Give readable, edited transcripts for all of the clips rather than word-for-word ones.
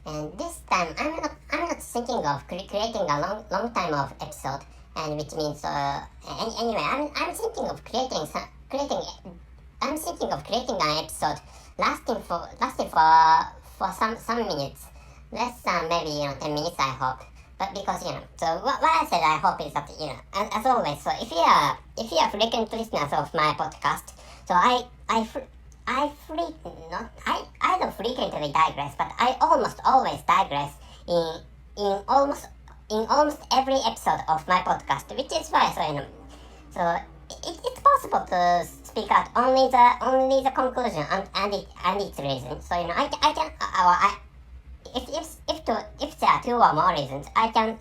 And this time, I'm not thinking of creating a long time of episode, and which means anyway, I'm thinking of I'm thinking of creating an episode lasting for some minutes, less than maybe 10 minutes, I hope. But because so what I said I hope is that as always. So if you are frequent listeners of my podcast, so I don't frequently digress, but I almost always digress in almost every episode of my podcast, which is why so it's possible to speak out only the conclusion and its reason. So I can if there are two or more reasons, I can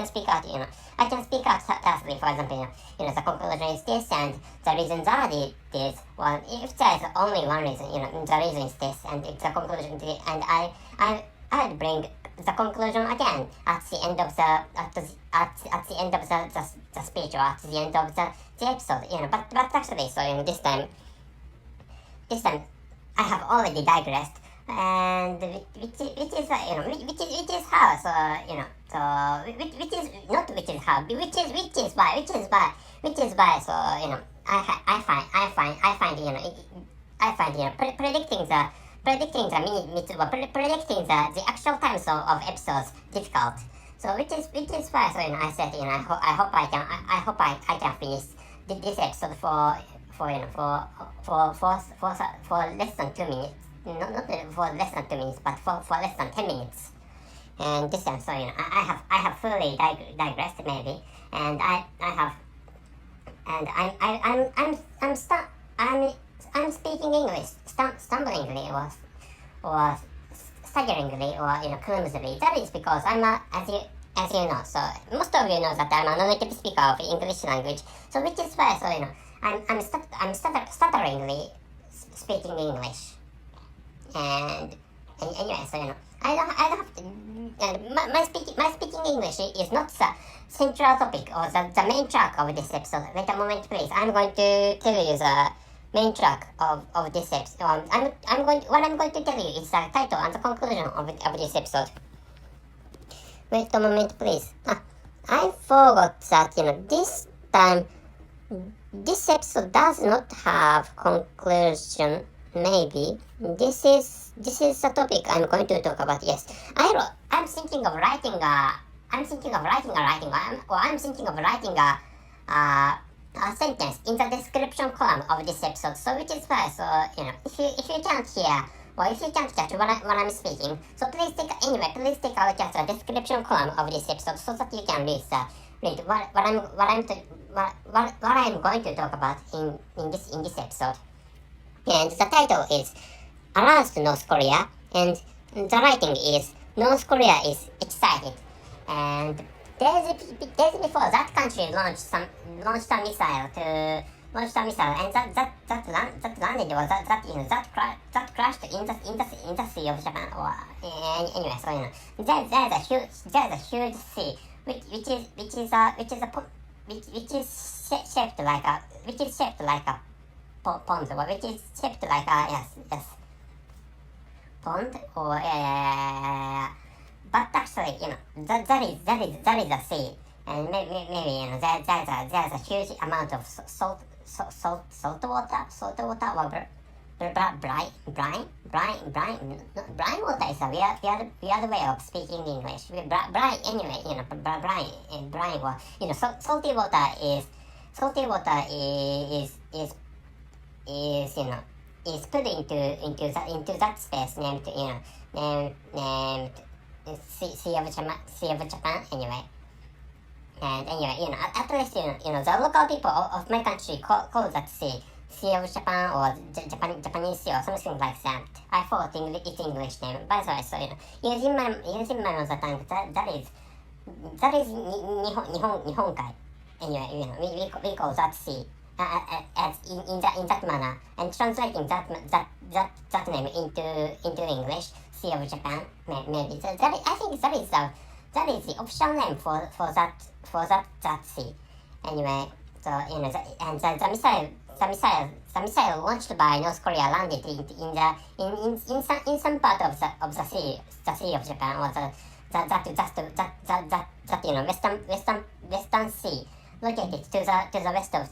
speak out thusly. For example, the conclusion is this and the reasons are this. Well, if there is only one reason, the reason is this and it's the conclusion and I'd bring the conclusion again at the end of the end of the speech or at the end of the episode. But actually, so this time I have already digressed, and which is how so I find predicting the actual times of episodes difficult. So which is why so I said I hope I can finish this episode for less than 2 minutes. Not for less than 2 minutes, but for less than 10 minutes. And this time, so I have fully digressed maybe, and I'm speaking English stumblingly or staggeringly or clumsily. That is because I'm as you know. So most of you know that I'm a non-native speaker of English language. So which is why so I'm stutteringly speaking English. And anyway, so I don't have to. And my speaking English is not the central topic or the main track of this episode. Wait a moment, please. I'm going to tell you the main track of this episode. What I'm going to tell you is the title and the conclusion of this episode. Wait a moment, please. I forgot that this time this episode does not have conclusion. Maybe this is the topic I'm going to talk about. Yes, I'm thinking of writing a sentence in the description column of this episode. So which is why so if you can't hear or if you can't catch what I'm speaking, so please take a look at the description column of this episode so that you can read what I'm going to talk about in this episode. And the title is Aroused North Korea, and the writing is North Korea is excited. And days before that country launched a missile, and that landed or that crashed in the sea of Japan. Or anyway, so there's a huge sea which is shaped like a pond, which is shaped like a yes pond or but actually that is a sea, and maybe there's a huge amount of salt water or brine water is a weird way of speaking English. Brine anyway, brine or salty water is put into that space named Sea of Japan anyway. And anyway, at least the local people of my country call that Sea of Japan or Japanese Sea or something like that. I forgot its English name. By the way, so using my mother tongue, that is Nihonkai. Anyway, we call that sea as in that manner, and translating that name into English, Sea of Japan, maybe. So I think that is the official name for that sea. Anyway, so and the the missile launched by North Korea landed in some part of the sea of Japan, or that you know western sea, located to the west of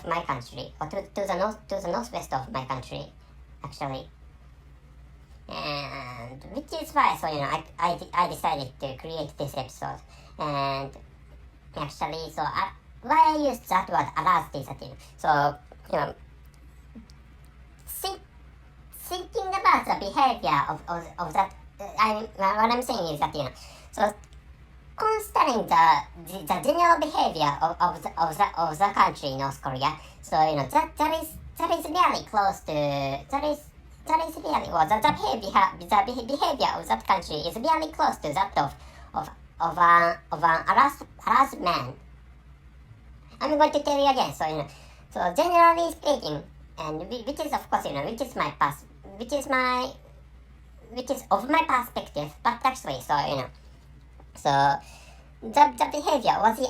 my country, or to the northwest of my country, actually. And which is why, so I decided to create this episode. And actually, so why I used that word aroused is that, so thinking about the behavior of that, what I'm saying is that, so considering the general behavior of the country, North Korea, so that is really close to that is really, well, the behavior of that country is really close to that of an aroused man. I'm going to tell you again. So generally speaking, and which is of course which is of my perspective, but actually, so the behavior or the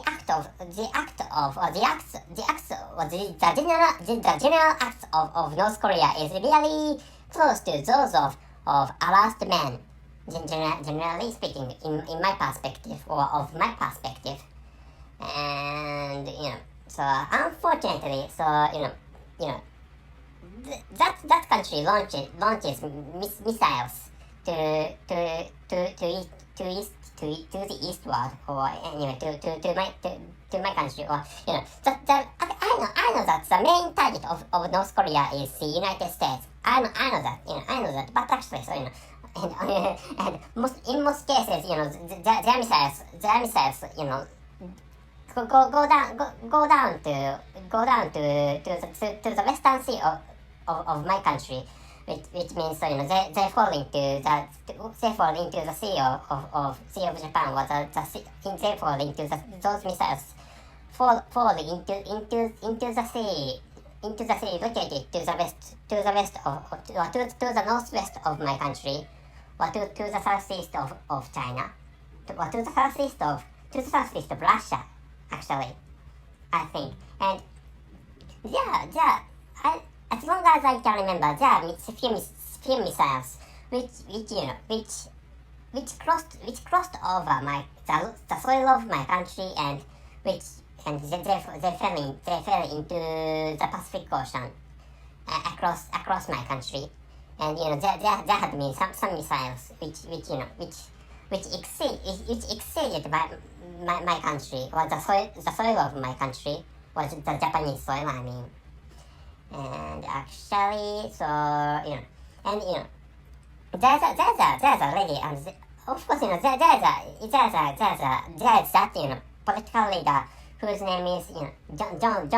general acts of North Korea is really close to those of aroused men, generally speaking, in my perspective, or of my perspective. And so unfortunately, so that country launches missiles to the eastward, or anyway to my country, or I know that the main target of North Korea is the United States. I know that, but actually, so and in most cases, their missiles, go down to the western sea of my country, which means, so they fall into the sea of Japan, or they fall into those missiles fall into the sea located to the west of, or to the northwest of my country, or to the southeast of China, or to the southeast of Russia, actually, I think. And as long as I can remember, there are few missiles which crossed over the soil of my country, and they fell into the Pacific Ocean, across my country. And there had been some missiles which exceeded my country, or the soil of my country, or the Japanese soil, I mean. And actually, so there's a lady, of course, there's that political leader whose name is John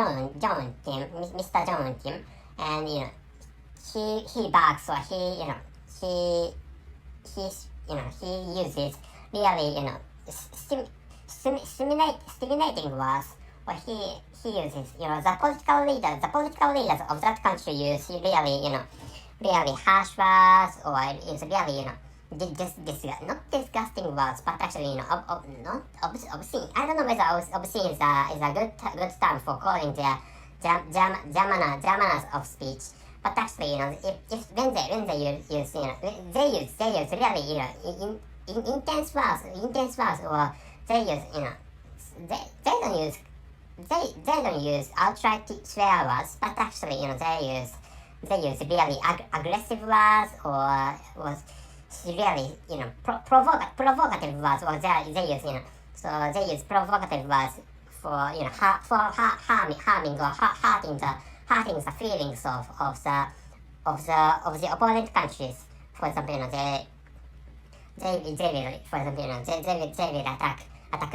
Kim, Mr. John Kim, and he barks, or he uses really stimulating words, or he uses the political leaders of that country use really harsh words, or is really not disgusting words, but actually not obscene. I don't know whether obscene is a good term for calling their Germans of speech, but actually if when they use they use really intense words, or they use they don't use outright swear words, but actually they use really aggressive words, or was really provocative words, or they use so they use provocative words for harming or hurting the feelings of the opponent countries. For example, they will, for example, they will attack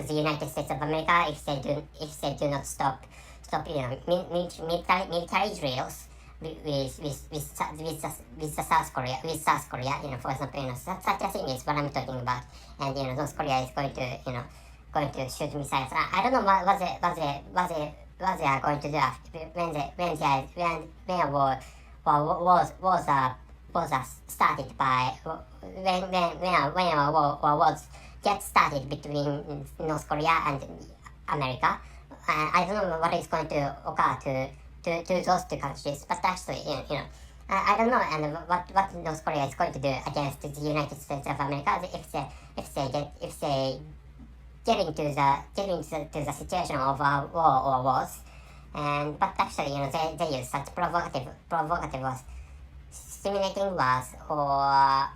the United States of America if they do not stop military drills with South Korea, for example, such a thing is what I'm talking about. And North Korea is going to shoot missiles. I don't know what they are going to do after, when a war was started by when a war was get started between North Korea and America. I don't know what is going to occur to those two countries, but actually, I don't know, and what North Korea is going to do against the United States of America if they get into the situation of war or wars, but actually, they use such provocative words, stimulating words, or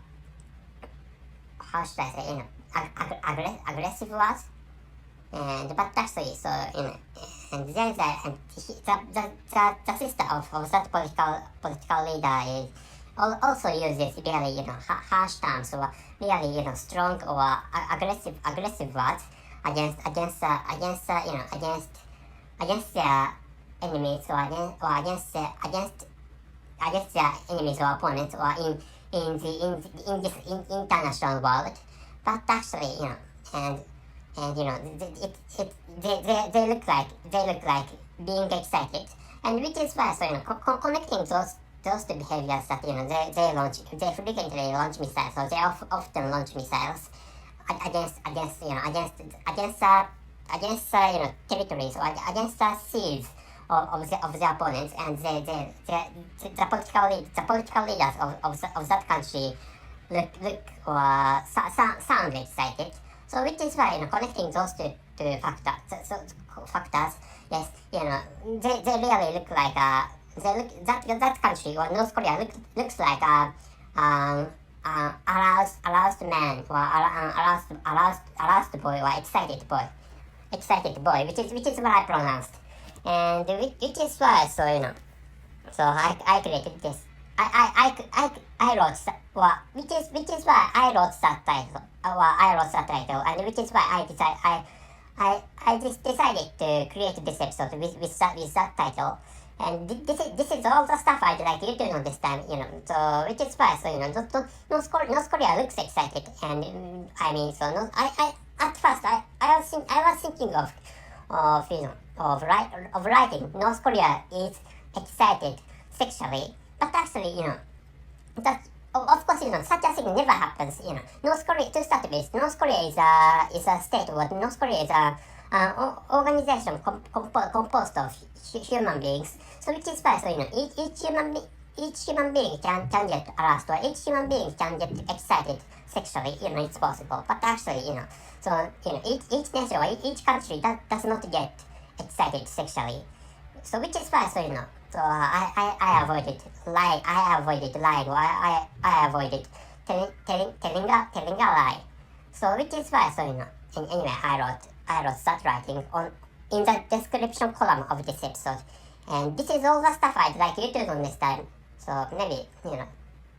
how should I say, aggressive words. But actually, so and then the sister of that political leader is also uses really harsh terms, or really strong or aggressive words against their enemies, or against their enemies or opponents, or in this international world. But actually, and they look like being excited, and which is why, so connecting those two behaviors, that they frequently launch missiles, or they often launch missiles against territories, or against the seas of the opponents, and the political leaders of that country look or sound excited. So which is why, connecting those two factors, yes, they really look like that country, or North Korea looks like aroused man, or aroused boy, or excited boy, which is what I pronounced, and which is why, so so I created this. I wrote, which is why I wrote that title, and which is why I just decided to create this episode with that title, and this is all the stuff I'd like you to know this time, so which is why, so North Korea looks excited, and at first I was thinking of writing North Korea is excited sexually. But actually, that of course, such a thing never happens. North Korea, to start with, North Korea is a state, or North Korea is a organization composed of human beings. So which is why, so each human being can get aroused, or each human being can get excited sexually. It's possible. But actually, so each nation, or each country does not get excited sexually. So which is why, so so I avoided lying. Or I avoided telling a lie. So which is why, so and anyway, I wrote that writing in the description column of this episode, and this is all the stuff I'd like you to know this time. So maybe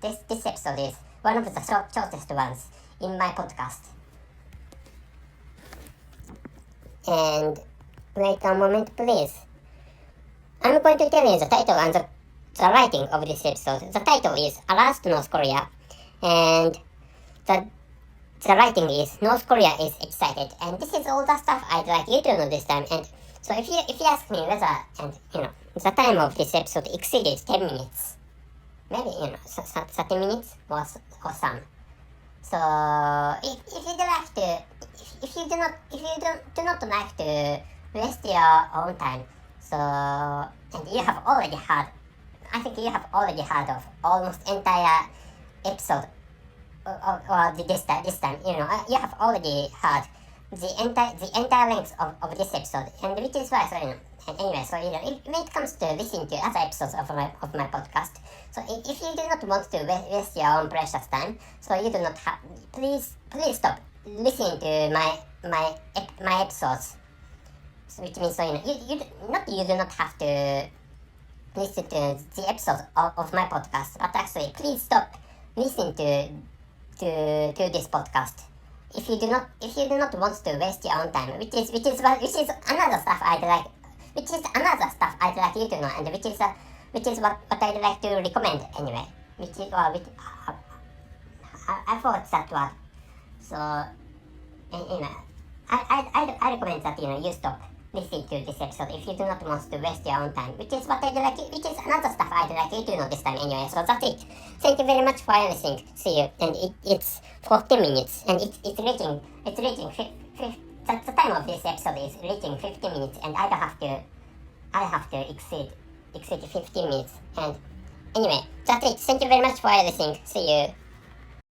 this episode is one of the shortest ones in my podcast. And wait a moment, please. I'm going to tell you the title and the writing of this episode. The title is Aroused North Korea, and the writing is North Korea is excited. And this is all the stuff I'd like you to know this time. And so if you ask me whether, the time of this episode exceeded 10 minutes, maybe 30 minutes or some. So if you do not like to waste your own time, so, and you have already heard, I think you have already heard of almost entire episode, or this time, you have already heard the entire length of this episode, and which is why, so, and anyway, so, when it comes to listening to other episodes of my podcast, so if you do not want to waste your own precious time, so you do not have, please stop listening to my episodes. So which means, so you do not have to listen to the episodes of my podcast, but actually please stop listening to this podcast if you do not want to waste your own time, which is another stuff I'd like you to know, and which is what I'd like to recommend anyway. I thought that was so. Anyway, I recommend that you stop listening to this episode if you do not want to waste your own time, which is another stuff I'd like you to know this time anyway. So that's it. Thank you very much for listening. See you. And it's 40 minutes, and it's reaching the time of this episode is reaching 15 minutes, and I have to exceed 15 minutes. And anyway, that's it. Thank you very much for listening. See you.